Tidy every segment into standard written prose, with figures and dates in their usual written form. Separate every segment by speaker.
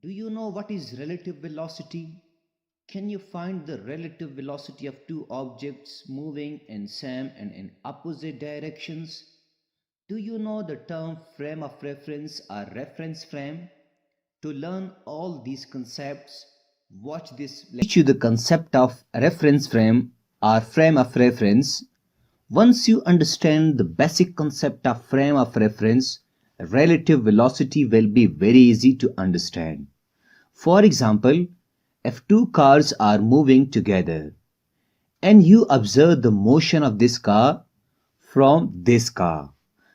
Speaker 1: Do you know what is relative velocity? Can you find the relative velocity of two objects moving in same and in opposite directions? Do you know the term frame of reference or reference frame? To learn all these concepts, watch this. Teach you the concept of reference frame or frame of reference. Once you understand the basic concept of frame of reference, relative velocity will be very easy to understand. For example, if two cars are moving together and you observe the motion of this car from this car,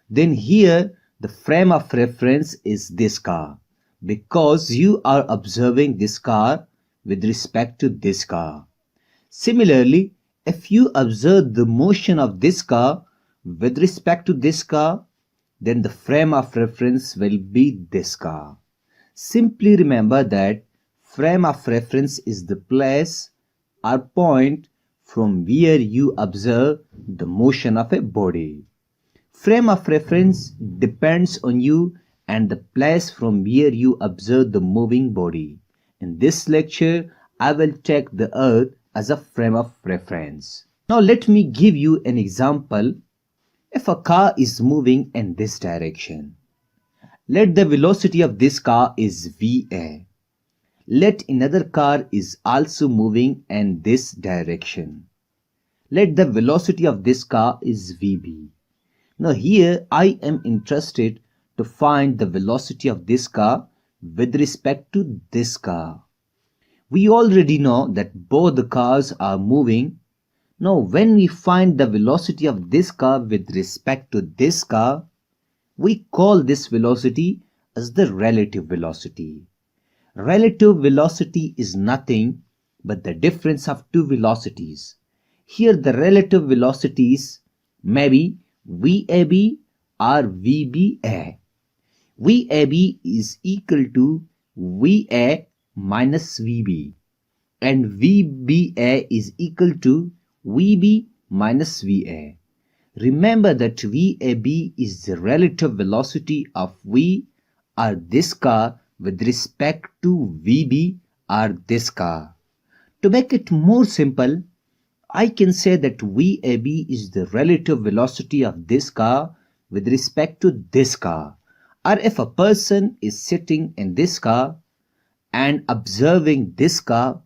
Speaker 1: then here the frame of reference is this car because you are observing this car with respect to this car. Similarly, if you observe the motion of this car with respect to this car, then the frame of reference will be this car. Simply remember that frame of reference is the place or point from where you observe the motion of a body. Frame of reference depends on you and the place from where you observe the moving body. In this lecture, I will take the earth as a frame of reference. Now let me give you an example. If a car is moving in this direction, let the velocity of this car is VA. Let another car is also moving in this direction. Let the velocity of this car is VB. Now here I am interested to find the velocity of this car with respect to this car. We already know that both the cars are moving. Now when we find the velocity of this car with respect to this car, we call this velocity as the relative velocity. Relative velocity is nothing but the difference of two velocities. Here the relative velocities may be VAB or VBA. VAB is equal to VA minus VB and VBA is equal to VB minus VA. Remember that VAB is the relative velocity of V or this car with respect to VB or this car. To make it more simple, I can say that VAB is the relative velocity of this car with respect to this car. Or if a person is sitting in this car and observing this car,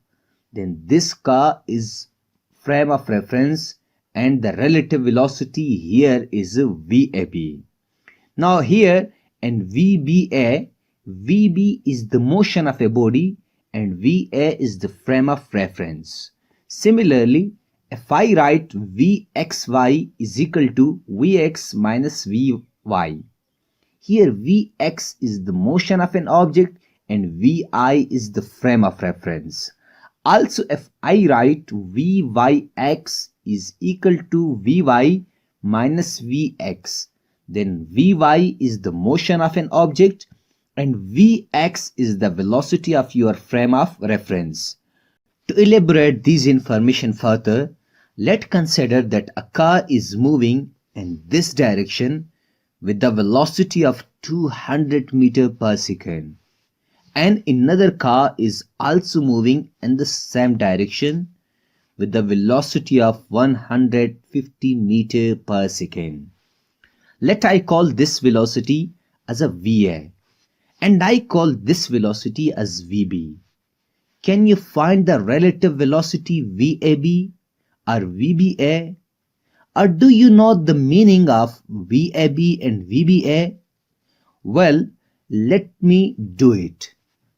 Speaker 1: then this car is frame of reference and the relative velocity here is VAB. Now here in VBA, VB is the motion of a body and VA is the frame of reference. Similarly, if I write Vxy is equal to Vx minus Vy, here Vx is the motion of an object and Vi is the frame of reference. Also, if I write Vyx is equal to Vy minus Vx, then Vy is the motion of an object and Vx is the velocity of your frame of reference. To elaborate this information further, let's consider that a car is moving in this direction with the velocity of 200 meters per second. And another car is also moving in the same direction with the velocity of 150 meters per second. Let I call this velocity as a VA and I call this velocity as VB. Can you find the relative velocity VAB or VBA? Or do you know the meaning of VAB and VBA? Well, let me do it.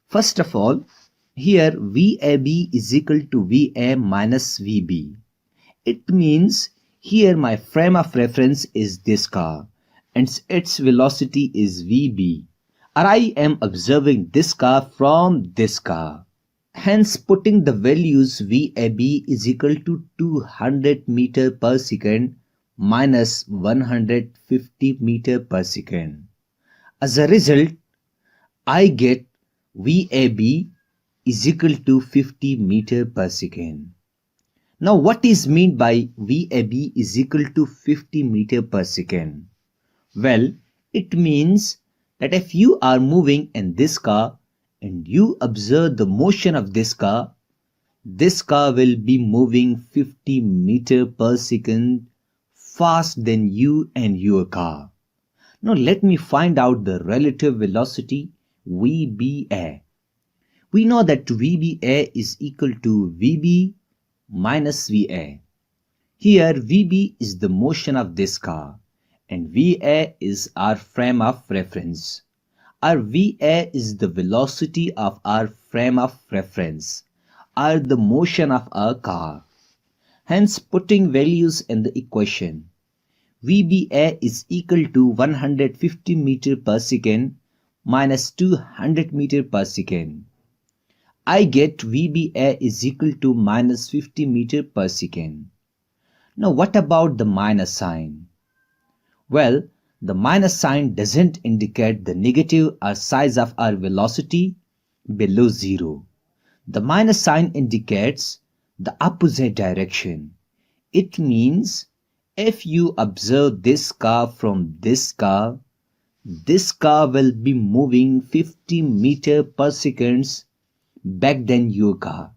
Speaker 1: First of all, here VAB is equal to VA minus VB. It means here my frame of reference is this car and its velocity is VB. Or I am observing this car from this car. Hence putting the values VAB is equal to 200 meters per second minus 150 meters per second. As a result, I get VAB is equal to 50 meters per second. Now what is meant by VAB is equal to 50 meters per second? Well, it means that if you are moving in this car and you observe the motion of this car will be moving 50 meters per second fast than you and your car. Now let me find out the relative velocity VBA. We know that VBA is equal to VB minus VA. Here VB is the motion of this car and VA is our frame of reference. Our VA is the velocity of our frame of reference, or the motion of our car. Hence, putting values in the equation, VBA is equal to 150 meter per second minus 200 meter per second. I get VBA is equal to minus 50 meter per second. Now what about the minus sign? Well, the minus sign doesn't indicate the negative or size of our velocity below zero. The minus sign indicates the opposite direction. It means if you observe this car from this car will be moving 50 meter per second back than your car.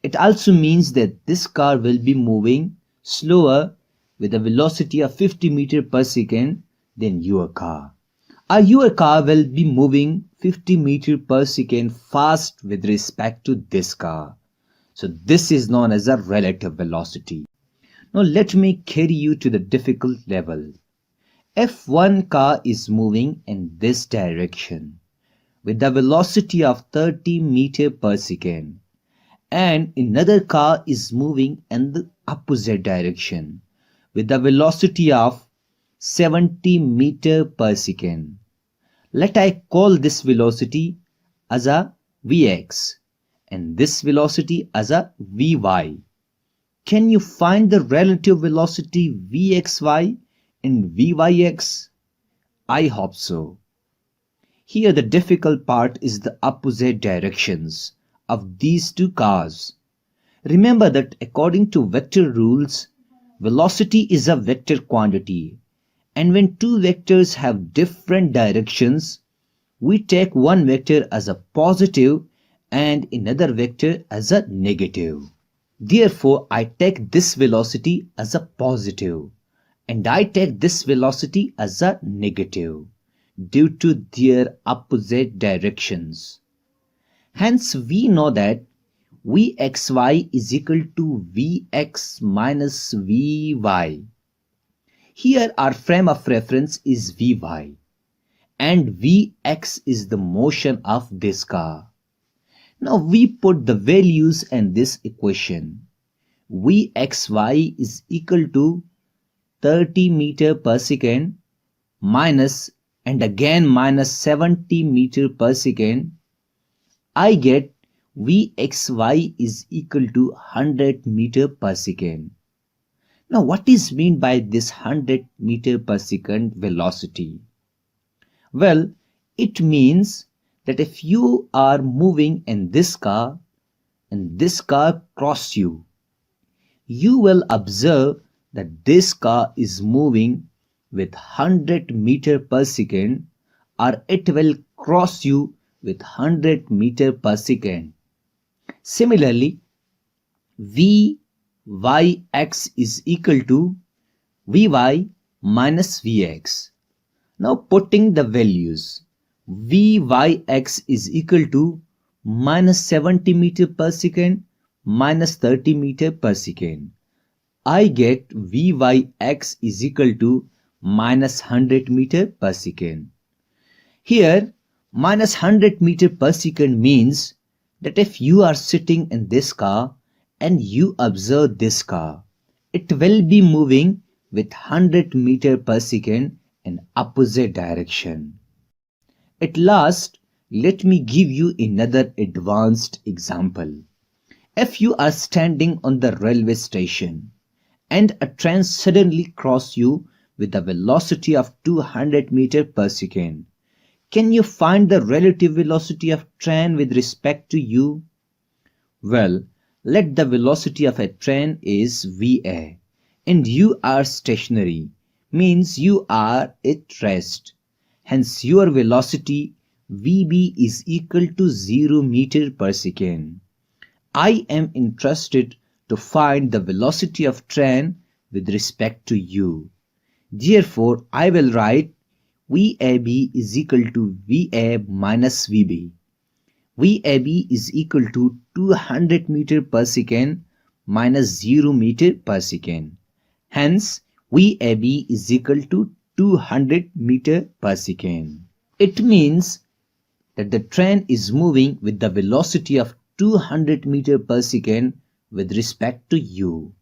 Speaker 1: It also means that this car will be moving slower with a velocity of 50 meter per second than your car. Or your car will be moving 50 meter per second fast with respect to this car. So this is known as a relative velocity. Now let me carry you to the difficult level. If one car is moving in this direction with a velocity of 30 meter per second and another car is moving in the opposite direction with a velocity of 70 meter per second. Let I call this velocity as a Vx and this velocity as a Vy. Can you find the relative velocity Vxy and Vyx? I hope so. Here the difficult part is the opposite directions of these two cars. Remember that according to vector rules, velocity is a vector quantity, and when two vectors have different directions, we take one vector as a positive and another vector as a negative. Therefore, I take this velocity as a positive and I take this velocity as a negative due to their opposite directions. Hence, we know that Vxy is equal to Vx minus Vy. Here our frame of reference is Vy and Vx is the motion of this car. Now we put the values in this equation. Vxy is equal to 30 meter per second minus and again minus 70 meter per second. I get Vxy is equal to 100 meter per second. Now what is meant by this 100 meter per second velocity? Well, it means that if you are moving in this car and this car crosses you, you will observe that this car is moving with 100 meter per second or it will cross you with 100 meter per second. Similarly, Vyx is equal to Vy minus Vx. Now putting the values, Vyx is equal to minus 70 meter per second minus 30 meter per second. I get Vyx is equal to minus 100 meter per second. Here, minus 100 meter per second means that if you are sitting in this car and you observe this car, it will be moving with 100 meter per second in opposite direction. At last, let me give you another advanced example. If you are standing on the railway station and a train suddenly crosses you with a velocity of 200 meter per second, can you find the relative velocity of train with respect to you? Well, let the velocity of a train is Va and you are stationary, means you are at rest. Hence your velocity Vb is equal to 0 meter per second. I am interested to find the velocity of train with respect to u. Therefore, I will write VAB is equal to VA minus VB. VAB is equal to 200 meter per second minus 0 meter per second. Hence, VAB is equal to 200 meter per second. It means that the train is moving with the velocity of 200 meter per second with respect to u.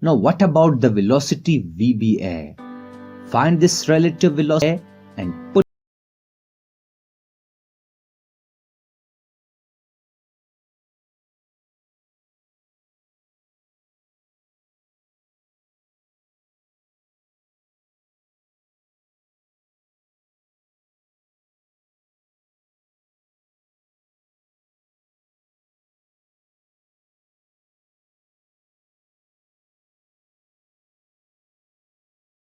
Speaker 1: Now what about the velocity VBA? Find this relative velocity and put